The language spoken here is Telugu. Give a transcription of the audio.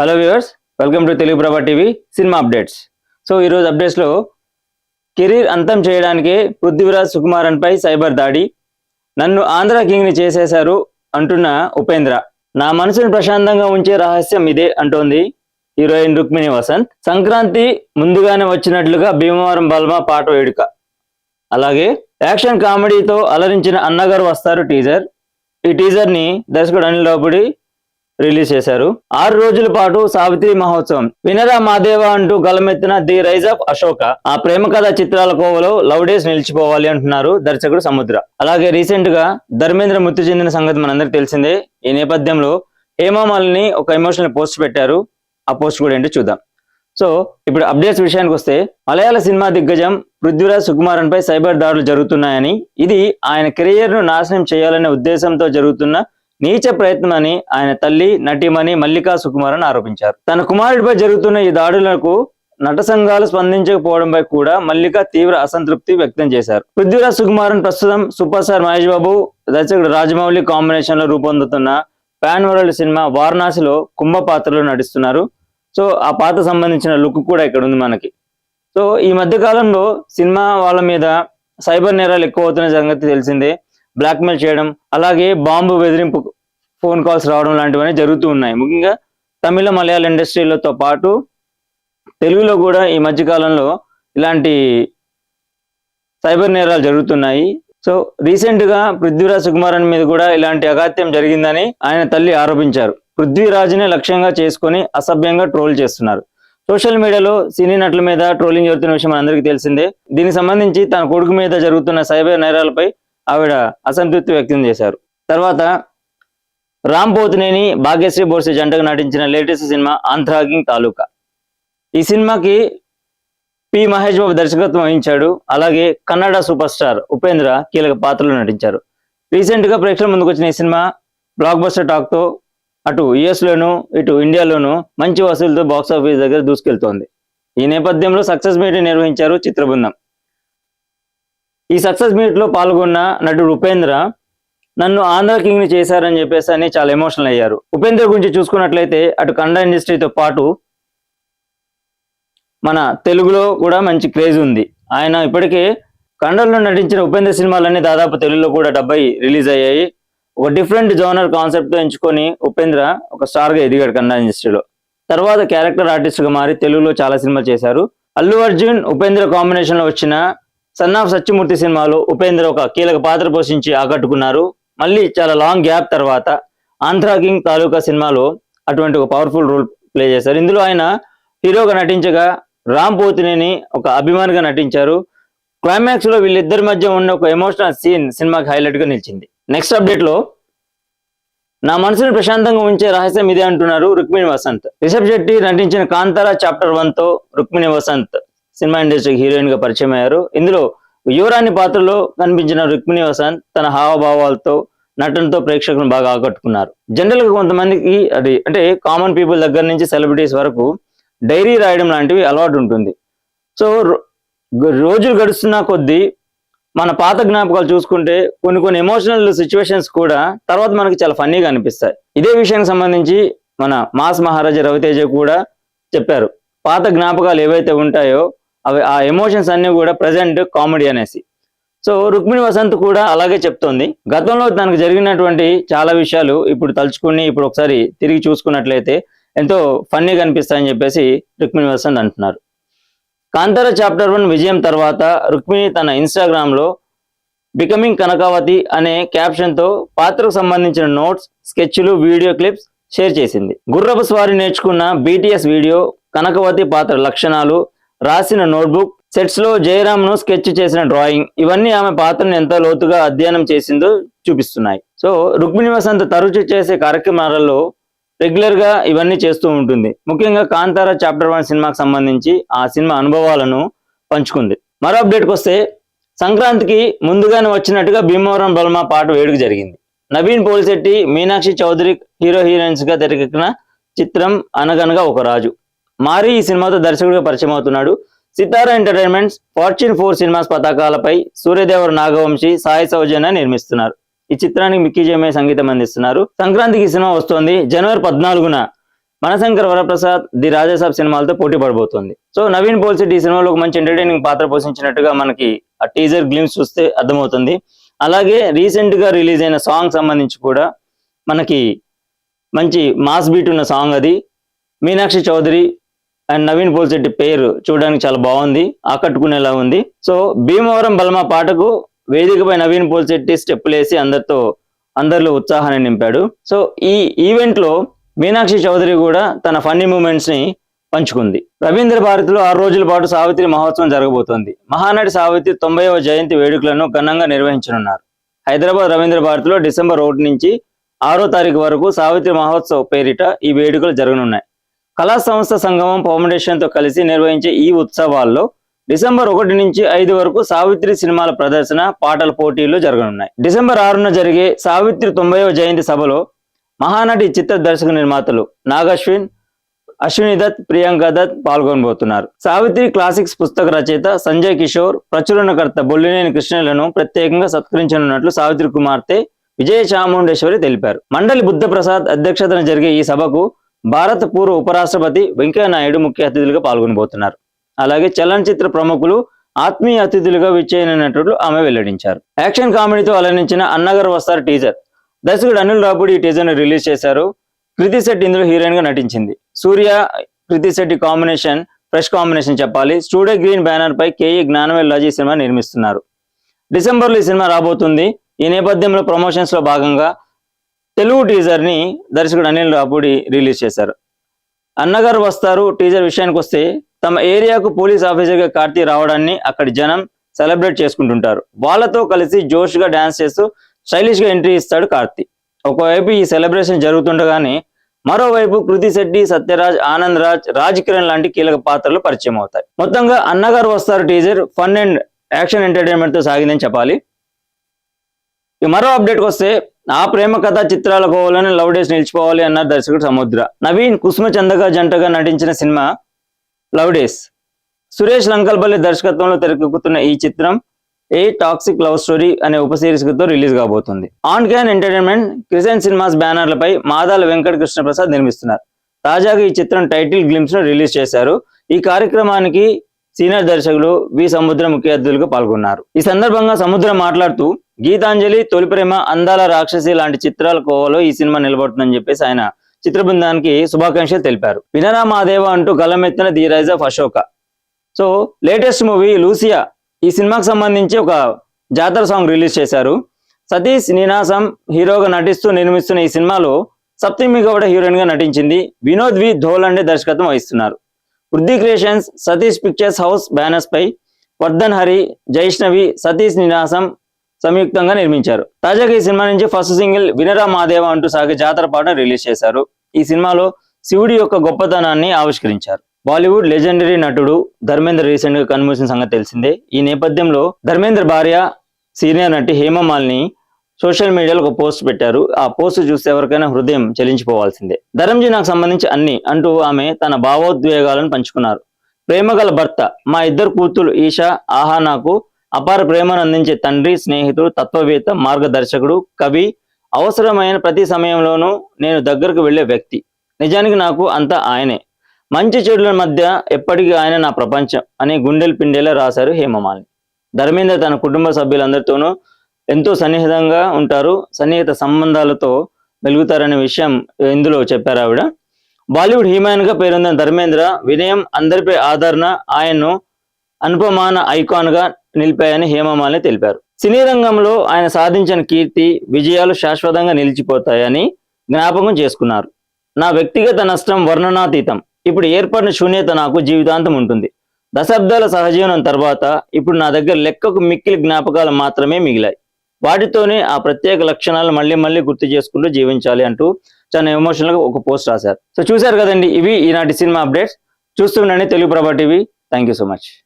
Hello viewers, welcome to Telugu ప్రభా టీవీ సినిమా అప్డేట్స్. సో ఈరోజు అప్డేట్స్లో కెరీర్ అంతం చేయడానికి పృథ్వీరాజ్ సుకుమారన్ పై సైబర్ దాడి, నన్ను ఆంధ్ర కింగ్ని చేసేశారు అంటున్న ఉపేంద్ర, నా మనసును ప్రశాంతంగా ఉంచే రహస్యం ఇదే అంటోంది హీరోయిన్ రుక్మిణి వసంత్. సంక్రాంతి ముందుగానే వచ్చినట్లుగా భీమవరం బల్మా పాట వేడుక, అలాగే యాక్షన్ కామెడీతో అలరించిన అన్నగారు వస్తారు టీజర్. ఈ టీజర్ ని దర్శకుడు అనిల్ రావుపూడి రిలీజ్ చేశారు. 6 రోజుల పాటు సావిత్రి మహోత్సవం, వినరా మాదేవ అంటూ గలమెత్తిన ది రైజ్ ఆఫ్ అశోక, ఆ ప్రేమ కథ చిత్రాల కోవలో లవ్ డేస్ నిలిచిపోవాలి అంటున్నారు దర్శకుడు సముద్ర. అలాగే రీసెంట్ గా ధర్మేంద్ర మృతి చెందిన సంగతి మనందరికి తెలిసిందే. ఈ నేపథ్యంలో హేమామాలిని ఒక ఎమోషనల్ పోస్ట్ పెట్టారు. ఆ పోస్ట్ కూడా ఏంటో చూద్దాం. సో ఇప్పుడు అప్డేట్స్ విషయానికి వస్తే, మలయాళ సినిమా దిగ్గజం పృథ్వీరాజ్ సుకుమారన్ పై సైబర్ దాడులు జరుగుతున్నాయని, ఇది ఆయన కెరియర్ ను నాశనం చేయాలనే ఉద్దేశంతో జరుగుతున్న నీచ ప్రయత్నమని ఆయన తల్లి నటిమణి మల్లికా సుకుమారన్ ఆరోపించారు. తన కుమారుడిపై జరుగుతున్న ఈ దాడులకు నట సంఘాలు స్పందించకపోవడంపై కూడా మల్లిక తీవ్ర అసంతృప్తి వ్యక్తం చేశారు. పృథ్వీరాజ్ సుకుమారన్ ప్రస్తుతం సూపర్ స్టార్ మహేష్ బాబు, దర్శకుడు రాజమౌళి కాంబినేషన్ లో రూపొందుతున్న పాన్ వరల్డ్ సినిమా వారణాసిలో కుంభ పాత్రలో నటిస్తున్నారు. సో ఆ పాత్ర సంబంధించిన లుక్ కూడా ఇక్కడ ఉంది మనకి. సో ఈ మధ్య కాలంలో సినిమా వాళ్ళ మీద సైబర్ నేరాలు ఎక్కువ అవుతున్న సంగతి తెలిసిందే. బ్లాక్మెయిల్ చేయడం, అలాగే బాంబు బెదిరింపు ఫోన్ కాల్స్ రావడం లాంటివన్నీ జరుగుతూ ఉన్నాయి. ముఖ్యంగా తమిళ మలయాళ ఇండస్ట్రీలతో పాటు తెలుగులో కూడా ఈ మధ్య కాలంలో ఇలాంటి సైబర్ నేరాలు జరుగుతున్నాయి. సో రీసెంట్ గా పృథ్వీరాజ్ సుకుమారన్ మీద కూడా ఇలాంటి అఘాత్యం జరిగిందని ఆయన తల్లి ఆరోపించారు. పృథ్వీరాజ్ని లక్ష్యంగా చేసుకొని అసభ్యంగా ట్రోల్ చేస్తున్నారు. సోషల్ మీడియాలో సినీ నటుల మీద ట్రోలింగ్ జరుగుతున్న విషయం అందరికీ తెలిసిందే. దీనికి సంబంధించి తన కొడుకు మీద జరుగుతున్న సైబర్ నేరాలపై ఆవిడ అసంతృప్తి వ్యక్తం చేశారు. తర్వాత రామ్ పోతినేని భాగ్యశ్రీ బోర్సే జంటగా నటించిన లేటెస్ట్ సినిమా ఆంధ్రాకింగ్ తాలూకా. ఈ సినిమాకి పి మహేష్ బాబు దర్శకత్వం వహించాడు. అలాగే కన్నడ సూపర్ స్టార్ ఉపేంద్ర కీలక పాత్రలో నటించారు. రీసెంట్ గా ప్రేక్షకుల ముందుకు వచ్చిన ఈ సినిమా బ్లాక్ బస్టర్ టాక్ తో అటు యుఎస్ లోను ఇటు ఇండియాలోను మంచి వసూలుతో బాక్స్ ఆఫీస్ దగ్గర దూసుకెళ్తోంది. ఈ నేపథ్యంలో సక్సెస్ మీట్ నిర్వహించారు చిత్ర బృందం. ఈ సక్సెస్ మీట్ లో పాల్గొన్న నటుడు ఉపేంద్ర, నన్ను ఆంధ్ర కింగ్ ని చేశారని చెప్పేసి అని చాలా ఎమోషనల్ అయ్యారు. ఉపేంద్ర గురించి చూసుకున్నట్లయితే అటు కన్నడ ఇండస్ట్రీతో పాటు మన తెలుగులో కూడా మంచి క్రేజ్ ఉంది. ఆయన ఇప్పటికే కన్నడలో నటించిన ఉపేంద్ర సినిమాలన్నీ దాదాపు తెలుగులో కూడా 70 రిలీజ్ అయ్యాయి. ఒక డిఫరెంట్ జోనర్ కాన్సెప్ట్ తో ఎంచుకొని ఉపేంద్ర ఒక స్టార్ గా ఎదిగాడు కన్నడ ఇండస్ట్రీలో. తర్వాత క్యారెక్టర్ ఆర్టిస్ట్ గా మారి తెలుగులో చాలా సినిమాలు చేశారు. అల్లు అర్జున్ ఉపేంద్ర కాంబినేషన్ లో వచ్చిన సన్ ఆఫ్ సత్యమూర్తి సినిమాలో ఉపేంద్ర ఒక కీలక పాత్ర పోషించి ఆకట్టుకున్నారు. మళ్ళీ చాలా లాంగ్ గ్యాప్ తర్వాత ఆంధ్రా కింగ్ తాలూకా సినిమాలో అటువంటి ఒక పవర్ఫుల్ రోల్ ప్లే చేశారు. ఇందులో ఆయన హీరోగా నటించగా రామ్ పోతినేని ఒక అభిమానిగా నటించారు. క్లైమాక్స్ లో వీళ్ళిద్దరి మధ్య ఉన్న ఒక ఎమోషనల్ సీన్ సినిమాకి హైలైట్ గా నిలిచింది. నెక్స్ట్ అప్డేట్ లో, నా మనసును ప్రశాంతంగా ఉంచే రహస్యం ఇదే అంటున్నారు రుక్మిణి వసంత్. రిషబ్ శెట్టి నటించిన కాంతారా చాప్టర్ 1 తో రుక్మిణి వసంత్ సినిమా ఇండస్ట్రీకి హీరోయిన్ గా పరిచయం అయ్యారు. ఇందులో యువరాణి పాత్రలో కనిపించిన రుక్మిణి వసంత్ తన హావభావాలతో నటనతో ప్రేక్షకులను బాగా ఆకట్టుకున్నారు. జనరల్ గా కొంతమందికి అది అంటే కామన్ పీపుల్ దగ్గర నుంచి సెలబ్రిటీస్ వరకు డైరీ రాయడం లాంటివి అలవాటు ఉంటుంది. సో రోజులు గడుస్తున్న కొద్దీ మన పాత జ్ఞాపకాలు చూసుకుంటే కొన్ని ఎమోషనల్ సిచ్యువేషన్స్ కూడా తర్వాత మనకి చాలా ఫన్నీగా అనిపిస్తాయి. ఇదే విషయానికి సంబంధించి మన మాస్ మహారాజా రవితేజ కూడా చెప్పారు. పాత జ్ఞాపకాలు ఏవైతే ఉంటాయో అవి ఆ ఎమోషన్స్ అన్ని కూడా ప్రజెంట్ కామెడీ అనేసి. సో రుక్మిణి వసంత్ కూడా అలాగే చెప్తోంది. గతంలో తనకు జరిగినటువంటి చాలా విషయాలు ఇప్పుడు తలుచుకుని ఇప్పుడు ఒకసారి తిరిగి చూసుకున్నట్లయితే ఎంతో ఫన్నీగా అనిపిస్తాయని చెప్పేసి రుక్మిణి వసంత్ అంటున్నారు. కాంతారా చాప్టర్ 1 విజయం తర్వాత రుక్మిణి తన ఇన్స్టాగ్రామ్ లో బికమింగ్ కనకావతి అనే క్యాప్షన్ తో పాత్రకు సంబంధించిన నోట్స్, స్కెచ్లు, వీడియో క్లిప్స్ షేర్ చేసింది. గుర్రపు స్వారీ నేర్చుకున్న BTS వీడియో, కనకవతి పాత్ర లక్షణాలు, రాసిన నోట్బుక్, సెట్స్ లో జయరామ్ ను స్కెచ్ చేసిన డ్రాయింగ్, ఇవన్నీ ఆమె పాత్రను ఎంత లోతుగా అధ్యయనం చేసిందో చూపిస్తున్నాయి. సో రుక్మిణి వసంత్ తరచూ చేసే కార్యక్రమాలలో రెగ్యులర్ గా ఇవన్నీ చేస్తూ ఉంటుంది. ముఖ్యంగా కాంతారా చాప్టర్ 1 సినిమాకి సంబంధించి ఆ సినిమా అనుభవాలను పంచుకుంది. మరో అప్డేట్కి వస్తే, సంక్రాంతికి ముందుగానే వచ్చినట్టుగా భీమవరం బల్మా పాట వేడుక జరిగింది. నవీన్ పోలిశెట్టి, మీనాక్షి చౌదరి హీరోయిన్స్ గా తెరకెక్కిన చిత్రం అనగనగా ఒక రాజు. మారి ఈ సినిమాతో దర్శకుడిగా పరిచయం అవుతున్నాడు. సితారా ఎంటర్టైన్మెంట్స్, ఫార్చ్యూన్ 4 సినిమాస్ పతాకాలపై సూర్యదేవర నాగవంశి, సాయి సౌజన్య నిర్మిస్తున్నారు. ఈ చిత్రానికి మిక్కీ జేమే సంగీతం అందిస్తున్నారు. సంక్రాంతికి సినిమా వస్తోంది. జనవరి 14న మనశంకర్ వరప్రసాద్ ది రాజాసాబ్ సినిమాలతో పోటీ పడబోతోంది. సో నవీన్ పోల్శెట్టి ఈ సినిమాలో ఒక మంచి ఎంటర్టైనింగ్ పాత్ర పోషించినట్టుగా మనకి ఆ టీజర్ గ్లిమ్స్ చూస్తే అర్థమవుతుంది. అలాగే రీసెంట్ గా రిలీజ్ అయిన సాంగ్ సంబంధించి కూడా మనకి మంచి మాస్ బీట్ ఉన్న సాంగ్ అది. మీనాక్షి చౌదరి అండ్ నవీన్ పోల్శెట్టి పేరు చూడడానికి చాలా బాగుంది, ఆకట్టుకునేలా ఉంది. సో భీమవరం బల్మా పాటకు వేదికపై నవీన్ పోల్శెట్టి స్టెప్పులేసి అందరిలో ఉత్సాహాన్ని నింపాడు. సో ఈ ఈవెంట్ లో మీనాక్షి చౌదరి కూడా తన ఫన్నీ మూమెంట్స్ ని పంచుకుంది. రవీంద్ర భారతిలో 6 రోజుల పాటు సావిత్రి మహోత్సవం జరగబోతోంది. మహానటి సావిత్రి 90వ జయంతి వేడుకలను ఘనంగా నిర్వహించనున్నారు. హైదరాబాద్ రవీంద్ర భారతిలో డిసెంబర్ 1 నుంచి 6వ తారీఖు వరకు సావిత్రి మహోత్సవ్ పేరిట ఈ వేడుకలు జరగనున్నాయి. కళా సంస్థ సంగమం ఫౌండేషన్ తో కలిసి నిర్వహించే ఈ ఉత్సవాల్లో డిసెంబర్ 1 నుంచి 5 వరకు సావిత్రి సినిమాల ప్రదర్శన, పాటల పోటీలు జరగనున్నాయి. డిసెంబర్ 6న జరిగే సావిత్రి 90వ జయంతి సభలో మహానటి చిత్ర దర్శక నిర్మాతలు నాగశ్విన్, అశ్విని దత్, ప్రియాంక దత్ పాల్గొనబోతున్నారు. సావిత్రి క్లాసిక్స్ పుస్తక రచయిత సంజయ్ కిషోర్, ప్రచురణకర్త బొల్లినేని కృష్ణలను ప్రత్యేకంగా సత్కరించనున్నట్లు సావిత్రి కుమార్తె విజయ చాముండేశ్వరి తెలిపారు. మండలి బుద్ధప్రసాద్ అధ్యక్షతన జరిగే ఈ సభకు భారత పూర్వ ఉపరాష్ట్రపతి వెంకయ్యనాయుడు ముఖ్య అతిథులుగా పాల్గొనబోతున్నారు. అలాగే చలనచిత్ర ప్రముఖులు ఆత్మీయ అతిథులుగా విచ్చేయనున్నట్లు ఆమె వెల్లడించారు. యాక్షన్ కామెడీతో అలరించిన అన్నగారు వస్తారు టీజర్ దర్శకుడు అనిల్ రాపుడి ఈ టీజర్ ని రిలీజ్ చేశారు. కృతి శెట్టి ఇందులో హీరోయిన్ గా నటించింది. సూర్య కృతి శెట్టి కాంబినేషన్ ఫ్రెష్ కాంబినేషన్ చెప్పాలి. స్టూడియో గ్రీన్ బ్యానర్ పై కేఈ జ్ఞానవేల్ రాజు ఈ సినిమా నిర్మిస్తున్నారు. డిసెంబర్ లో ఈ సినిమా రాబోతుంది. ఈ నేపథ్యంలో ప్రమోషన్స్ లో భాగంగా తెలుగు టీజర్ ని దర్శకుడు అనిల్ రాపుడి రిలీజ్ చేశారు. అన్నగారు వస్తారు టీజర్ విషయానికి వస్తే, తమ ఏరియాకు పోలీస్ ఆఫీసర్ గా కార్తీ రావడాన్ని అక్కడి జనం సెలబ్రేట్ చేసుకుంటుంటారు. వాళ్ళతో కలిసి జోష్ గా డాన్స్ చేస్తూ స్టైలిష్ గా ఎంట్రీ ఇస్తాడు కార్తీ. ఒకవైపు ఈ సెలబ్రేషన్ జరుగుతుండగానే మరోవైపు కృతి శెట్టి, సత్యరాజ్, ఆనంద్ రాజ్, రాజ్ కిరణ్ లాంటి కీలక పాత్రలు పరిచయం అవుతాయి. మొత్తంగా అన్నగారు వస్తారు teaser fun and action entertainment తో సాగిందని చెప్పాలి. మరో అప్డేట్ వస్తే, ఆ ప్రేమ కథా చిత్రాల కోవాలని లవ్ డేస్ నిలిచిపోవాలి అన్నారు దర్శకుడు సముద్ర. నవీన్ కుసుమ చందగా జంటగా నటించిన cinema love days. Suresh Lankalapalli దర్శకత్వంలో తెరకెక్కుతున్న ఈ చిత్రం ఏ టాక్సిక్ లవ్ స్టోరీ అనే ఉప సిరీస్ తో రిలీజ్ కాబోతుంది. ఆన్ క్యాన్ ఎంటర్టైన్మెంట్, క్రిసెంట్ సినిమాస్ బ్యానర్లపై మాదాల వెంకట కృష్ణ ప్రసాద్ నిర్మిస్తున్నారు. తాజాగా ఈ చిత్రం టైటిల్ గ్లింప్స్ ను రిలీజ్ చేశారు. ఈ కార్యక్రమానికి సీనియర్ దర్శకులు వి సముద్ర ముఖ్య అతిథులుగా పాల్గొన్నారు. ఈ సందర్భంగా సముద్ర మాట్లాడుతూ, గీతాంజలి, తొలి ప్రేమ, అందాల రాక్షసి లాంటి చిత్రాల కోవలో ఈ సినిమా నిలబడుతుందని చెప్పేసి ఆయన చిత్ర బృందానికి శుభాకాంక్షలు తెలిపారు. వినరా మాదేవ అంటూ గలమెత్తిన the rise of Ashoka. So latest movie Lucia ఈ సినిమాకి సంబంధించి ఒక జాతర సాంగ్ రిలీజ్ చేశారు. సతీష్ నీనాసం హీరోగా నటిస్తూ నిర్మిస్తున్న ఈ సినిమాలో సప్తమి గౌడ హీరోయిన్ గా నటించింది. వినోద్ వి ధోలండే దర్శకత్వం వహిస్తున్నారు. Vriddhi creations, Satish pictures house banners పై వర్ధన్ హరి, జైష్ణవి, సతీష్ నీనాసం సంయుక్తంగా నిర్మించారు. తాజాగా ఈ సినిమా నుంచి ఫస్ట్ సింగిల్ వినరా మాదేవ అంటూ సాగే జాతర పాటను రిలీజ్ చేశారు. ఈ సినిమాలో శివుడి యొక్క గొప్పతనాన్ని ఆవిష్కరించారు. బాలీవుడ్ లెజెండరీ నటుడు ధర్మేంద్ర రీసెంట్ గా కన్మూసిన సంగతి తెలిసిందే. ఈ నేపథ్యంలో ధర్మేంద్ర భార్య సీనియర్ నటి హేమమాలిని సోషల్ మీడియాలో ఒక పోస్ట్ పెట్టారు. ఆ పోస్ట్ చూస్తే ఎవరికైనా హృదయం చెలించిపోవాల్సిందే. ధరంజీ నాకు సంబంధించి అన్ని అంటూ ఆమె తన భావోద్వేగాలను పంచుకున్నారు. ప్రేమగల భర్త, మా ఇద్దరు కూతురు ఈషా, ఆహా నాకు అపార ప్రేమను అందించే తండ్రి, స్నేహితుడు, తత్వవేత్త, మార్గదర్శకుడు, కవి, అవసరమైన ప్రతి సమయంలోనూ నేను దగ్గరకు వెళ్లే వ్యక్తి. నిజానికి నాకు అంతా ఆయనే. మంచి చెడుల మధ్య ఎప్పటికీ ఆయన నా ప్రపంచం అని గుండెలు పిండేలా రాశారు హేమమాలిని. ధర్మేంద్ర తన కుటుంబ సభ్యులందరితోనూ ఎంతో సన్నిహితంగా ఉంటారు, సన్నిహిత సంబంధాలతో వెలుగుతారనే విషయం ఇందులో చెప్పారు ఆవిడ. బాలీవుడ్ హీమాన్ గా పేరొందిన ధర్మేంద్ర వినయం, అందరిపై ఆదరణ ఆయన్ను అనుపమాన ఐకాన్ గా నిలిపాయని హేమమాలిని తెలిపారు. సినీ రంగంలో ఆయన సాధించిన కీర్తి, విజయాలు శాశ్వతంగా నిలిచిపోతాయని జ్ఞాపకం చేసుకున్నారు. నా వ్యక్తిగత నష్టం వర్ణనాతీతం. ఇప్పుడు ఏర్పడిన శూన్యత నాకు జీవితాంతం ఉంటుంది. దశాబ్దాల సహజీవనం తర్వాత ఇప్పుడు నా దగ్గర లెక్కకు మిక్కిలి జ్ఞాపకాలు మాత్రమే మిగిలాయి. వాటితోనే ఆ ప్రత్యేక లక్షణాలు మళ్ళీ మళ్ళీ గుర్తు చేసుకుంటూ జీవించాలి అంటూ చాలా ఎమోషనల్ గా ఒక పోస్ట్ రాశారు. సో చూశారు కదండి, ఇవి ఈనాటి సినిమా అప్డేట్స్. చూస్తుండండి Telugu Prabha TV. Thank you so much.